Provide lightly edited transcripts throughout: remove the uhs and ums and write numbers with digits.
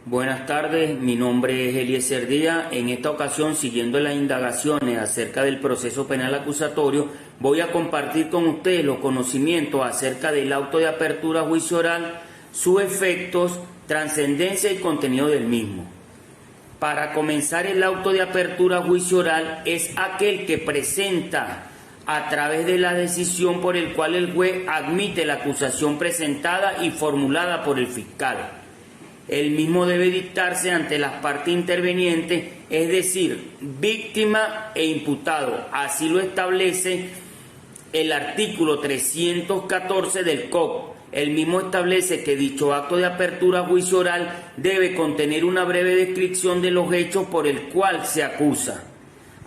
Buenas tardes, mi nombre es Eliezer Díaz. En esta ocasión, siguiendo las indagaciones acerca del proceso penal acusatorio, voy a compartir con ustedes los conocimientos acerca del auto de apertura a juicio oral, sus efectos, trascendencia y contenido del mismo. Para comenzar, el auto de apertura a juicio oral es aquel que presenta a través de la decisión por el cual el juez admite la acusación presentada y formulada por el fiscal. El mismo debe dictarse ante las partes intervenientes, es decir, víctima e imputado. Así lo establece el artículo 314 del COP. El mismo establece que dicho acto de apertura a juicio oral debe contener una breve descripción de los hechos por el cual se acusa,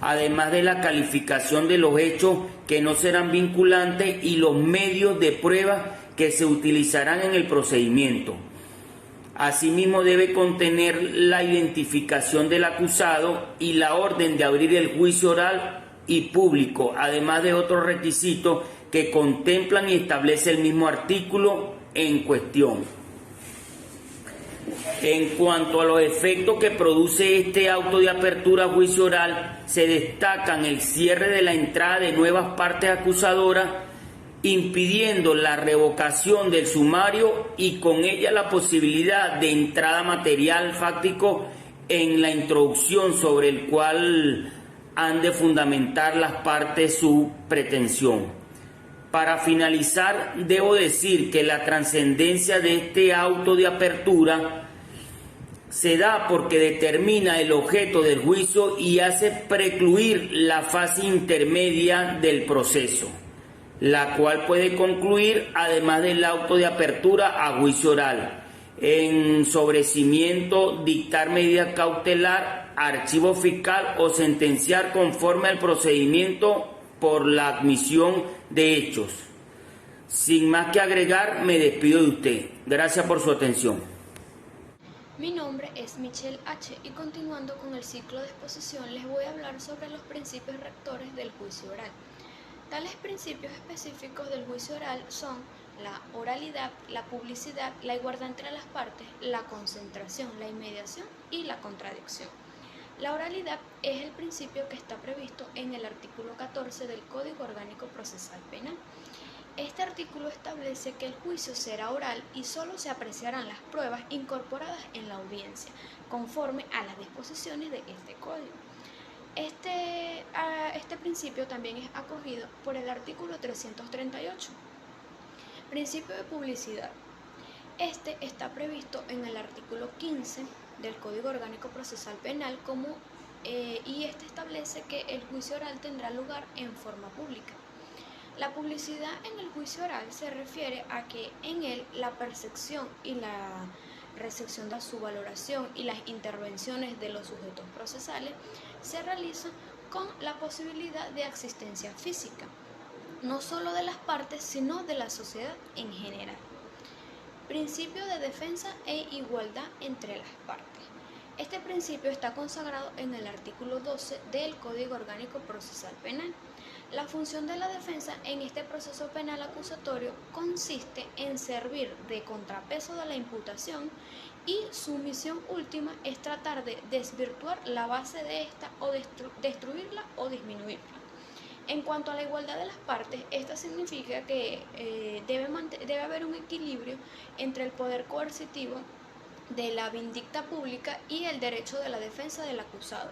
además de la calificación de los hechos que no serán vinculantes y los medios de prueba que se utilizarán en el procedimiento. Asimismo, debe contener la identificación del acusado y la orden de abrir el juicio oral y público, además de otros requisitos que contemplan y establece el mismo artículo en cuestión. En cuanto a los efectos que produce este auto de apertura a juicio oral, se destacan el cierre de la entrada de nuevas partes acusadoras, impidiendo la revocación del sumario y con ella la posibilidad de entrada material fáctico en la introducción sobre el cual han de fundamentar las partes su pretensión. Para finalizar, debo decir que la trascendencia de este auto de apertura se da porque determina el objeto del juicio y hace precluir la fase intermedia del proceso, la cual puede concluir, además del auto de apertura a juicio oral, en sobrecimiento, dictar medida cautelar, archivo fiscal o sentenciar conforme al procedimiento por la admisión de hechos. Sin más que agregar, me despido de usted. Gracias por su atención. Mi nombre es Michelle H. y continuando con el ciclo de exposición les voy a hablar sobre los principios rectores del juicio oral. Tales principios específicos del juicio oral son la oralidad, la publicidad, la igualdad entre las partes, la concentración, la inmediación y la contradicción. La oralidad es el principio que está previsto en el artículo 14 del Código Orgánico Procesal Penal. Este artículo establece que el juicio será oral y solo se apreciarán las pruebas incorporadas en la audiencia, conforme a las disposiciones de este código. Este principio también es acogido por el artículo 338. Principio de publicidad. Este está previsto en el artículo 15 del Código Orgánico Procesal Penal y este establece que el juicio oral tendrá lugar en forma pública. La publicidad en el juicio oral se refiere a que en él la percepción y la recepción de su valoración y las intervenciones de los sujetos procesales se realizan con la posibilidad de asistencia física, no solo de las partes, sino de la sociedad en general. Principio de defensa e igualdad entre las partes. Este principio está consagrado en el artículo 12 del Código Orgánico Procesal Penal. La función de la defensa en este proceso penal acusatorio consiste en servir de contrapeso de la imputación y su misión última es tratar de desvirtuar la base de esta o destruirla o disminuirla. En cuanto a la igualdad de las partes, esta significa que debe haber un equilibrio entre el poder coercitivo de la vindicta pública y el derecho de la defensa del acusado.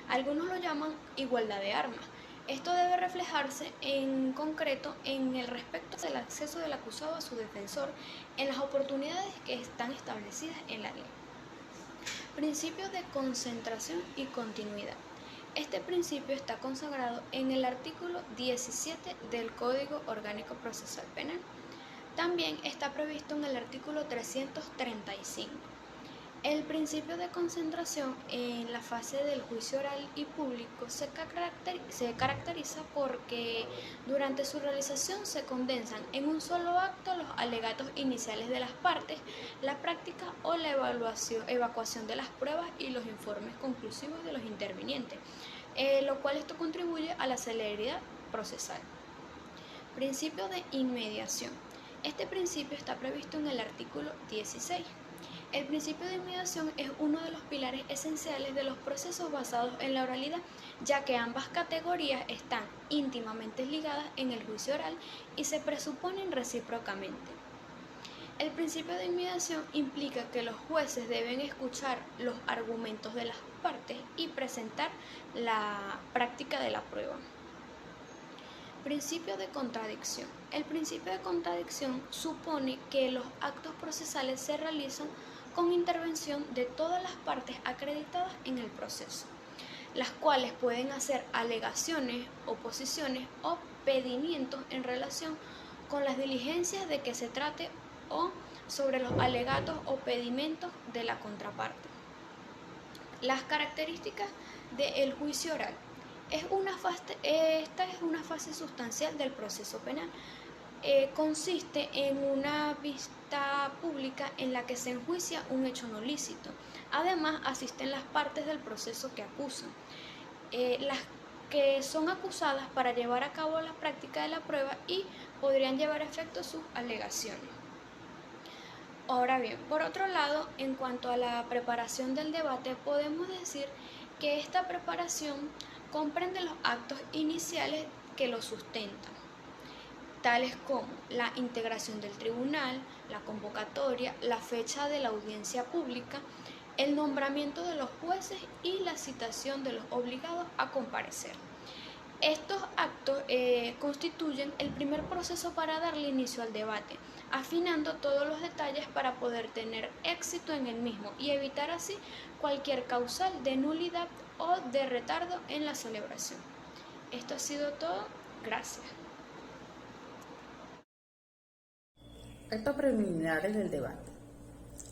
Algunos lo llaman igualdad de armas. Esto debe reflejarse en concreto en el respecto del acceso del acusado a su defensor en las oportunidades que están establecidas en la ley. Principio de concentración y continuidad. Este principio está consagrado en el artículo 17 del Código Orgánico Procesal Penal. También está previsto en el artículo 335. El principio de concentración en la fase del juicio oral y público se caracteriza porque durante su realización se condensan en un solo acto los alegatos iniciales de las partes, la práctica o la evacuación de las pruebas y los informes conclusivos de los intervinientes, lo cual esto contribuye a la celeridad procesal. Principio de inmediación. Este principio está previsto en el artículo 16. El principio de inmediación es uno de los pilares esenciales de los procesos basados en la oralidad, ya que ambas categorías están íntimamente ligadas en el juicio oral y se presuponen recíprocamente. El principio de inmediación implica que los jueces deben escuchar los argumentos de las partes y presentar la práctica de la prueba. Principio de contradicción. El principio de contradicción supone que los actos procesales se realizan con intervención de todas las partes acreditadas en el proceso, las cuales pueden hacer alegaciones, oposiciones o pedimientos en relación con las diligencias de que se trate o sobre los alegatos o pedimentos de la contraparte. Las características del juicio oral. Esta es una fase sustancial del proceso penal. Consiste en una vista pública en la que se enjuicia un hecho no lícito. Además, asisten las partes del proceso que acusan, las que son acusadas para llevar a cabo la práctica de la prueba y podrían llevar a efecto sus alegaciones. Ahora bien, por otro lado, en cuanto a la preparación del debate, podemos decir que esta preparación comprende los actos iniciales que lo sustentan, tales como la integración del tribunal, la convocatoria, la fecha de la audiencia pública, el nombramiento de los jueces y la citación de los obligados a comparecer. Estos actos constituyen el primer proceso para darle inicio al debate, afinando todos los detalles para poder tener éxito en el mismo y evitar así cualquier causal de nulidad o de retardo en la celebración. Esto ha sido todo. Gracias. Actos preliminares del debate.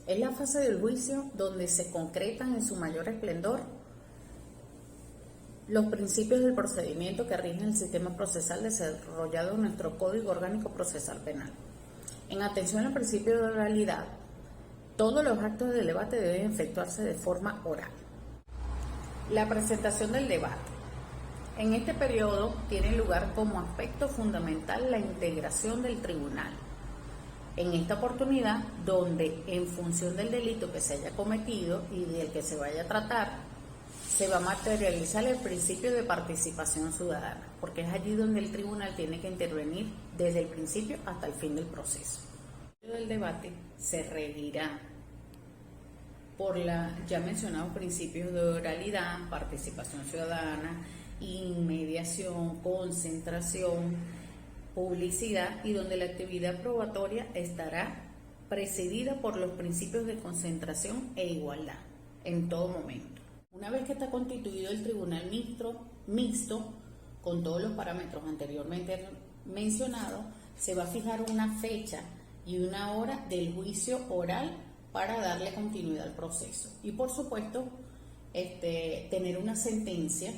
Es la fase del juicio donde se concretan en su mayor esplendor los principios del procedimiento que rigen el sistema procesal desarrollado en nuestro Código Orgánico Procesal Penal. En atención al principio de oralidad, todos los actos del debate deben efectuarse de forma oral. La presentación del debate. En este periodo tiene lugar como aspecto fundamental la integración del tribunal. En esta oportunidad, donde en función del delito que se haya cometido y del que se vaya a tratar, se va a materializar el principio de participación ciudadana, porque es allí donde el tribunal tiene que intervenir desde el principio hasta el fin del proceso. El debate se regirá por los ya mencionados principios de oralidad, participación ciudadana, inmediación, concentración, publicidad, y donde la actividad probatoria estará precedida por los principios de concentración e igualdad en todo momento. Una vez que está constituido el tribunal mixto, con todos los parámetros anteriormente mencionados, se va a fijar una fecha y una hora del juicio oral para darle continuidad al proceso. Y por supuesto, tener una sentencia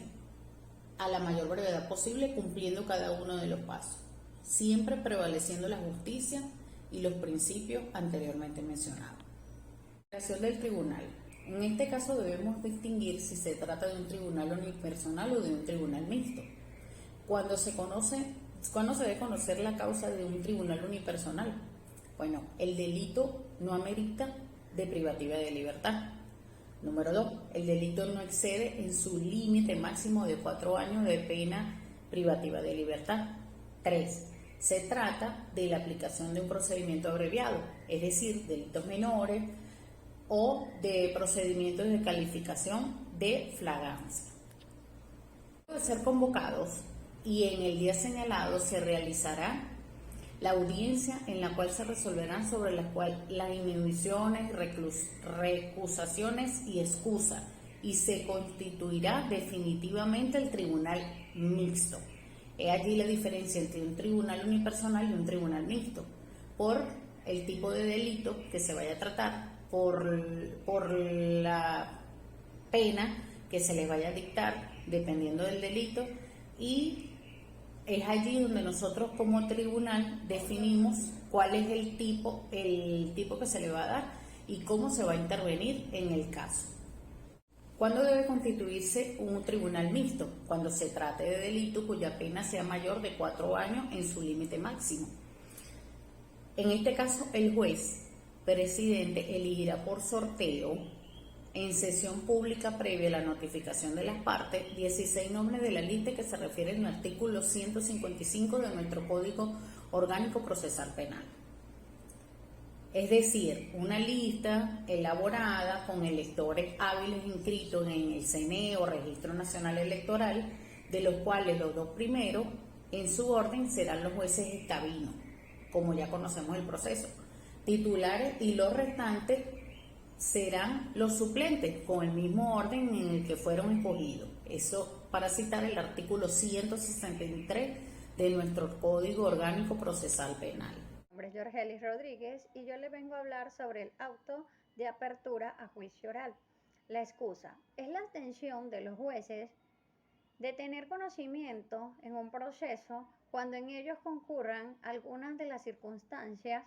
a la mayor brevedad posible, cumpliendo cada uno de los pasos, siempre prevaleciendo la justicia y los principios anteriormente mencionados. Creación del tribunal. En este caso debemos distinguir si se trata de un tribunal unipersonal o de un tribunal mixto. Cuando se debe conocer la causa de un tribunal unipersonal? Bueno, el delito no amerita de privativa de libertad. Número 2, el delito no excede en su límite máximo de 4 años de pena privativa de libertad. 3, se trata de la aplicación de un procedimiento abreviado, es decir, delitos menores o de procedimientos de calificación de flagrancia. De ser convocados, y en el día señalado se realizará la audiencia en la cual se resolverán sobre las inhibiciones, recusaciones y excusa, y se constituirá definitivamente el tribunal mixto. Es allí la diferencia entre un tribunal unipersonal y un tribunal mixto, por el tipo de delito que se vaya a tratar, por la pena que se les vaya a dictar dependiendo del delito, y es allí donde nosotros como tribunal definimos cuál es el tipo que se le va a dar y cómo se va a intervenir en el caso. ¿Cuándo debe constituirse un tribunal mixto? Cuando se trate de delito cuya pena sea mayor de 4 años en su límite máximo. En este caso, el juez presidente elegirá por sorteo, en sesión pública previa a la notificación de las partes, 16 nombres de la lista que se refiere al artículo 155 de nuestro Código Orgánico Procesal Penal. Es decir, una lista elaborada con electores hábiles inscritos en el CNE o Registro Nacional Electoral, de los cuales los dos primeros en su orden serán los jueces escabinos, como ya conocemos el proceso, titulares, y los restantes serán los suplentes con el mismo orden en el que fueron escogidos. Eso para citar el artículo 163 de nuestro Código Orgánico Procesal Penal. Mi nombre es Yorgelis Rodríguez y yo le vengo a hablar sobre el auto de apertura a juicio oral. La excusa es la atención de los jueces de tener conocimiento en un proceso cuando en ellos concurran algunas de las circunstancias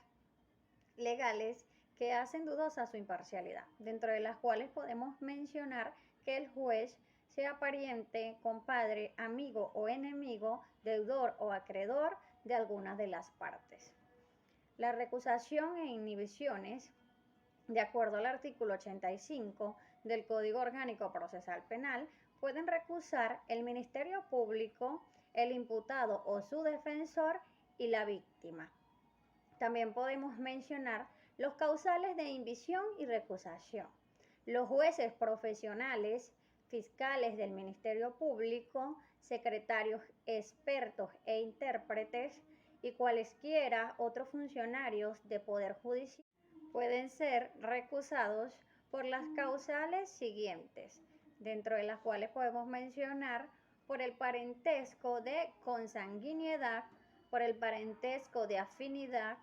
legales que hacen dudosa su imparcialidad, dentro de las cuales podemos mencionar que el juez sea pariente, compadre, amigo o enemigo, deudor o acreedor de alguna de las partes. La recusación e inhibiciones, de acuerdo al artículo 85 del Código Orgánico Procesal Penal, pueden recusar el Ministerio Público, el imputado o su defensor y la víctima. También podemos mencionar los causales de inhibición y recusación. Los jueces profesionales, fiscales del Ministerio Público, secretarios expertos e intérpretes y cualesquiera otros funcionarios de Poder Judicial pueden ser recusados por las causales siguientes, dentro de las cuales podemos mencionar por el parentesco de consanguinidad, por el parentesco de afinidad,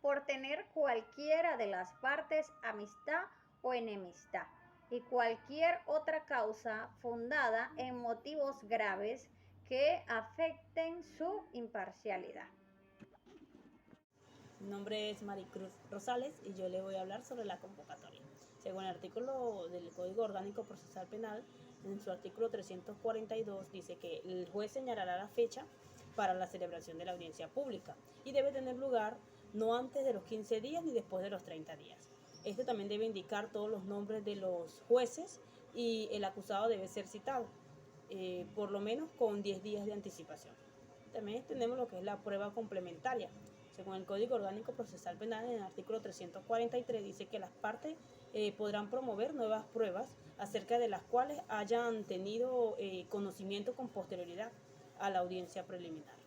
por tener cualquiera de las partes amistad o enemistad y cualquier otra causa fundada en motivos graves que afecten su imparcialidad. Mi nombre es Maricruz Rosales y yo le voy a hablar sobre la convocatoria. Según el artículo del Código Orgánico Procesal Penal, en su artículo 342 dice que el juez señalará la fecha para la celebración de la audiencia pública y debe tener lugar no antes de los 15 días ni después de los 30 días. Este también debe indicar todos los nombres de los jueces y el acusado debe ser citado, por lo menos con 10 días de anticipación. También tenemos lo que es la prueba complementaria. Según el Código Orgánico Procesal Penal, en el artículo 343 dice que las partes podrán promover nuevas pruebas acerca de las cuales hayan tenido conocimiento con posterioridad a la audiencia preliminar.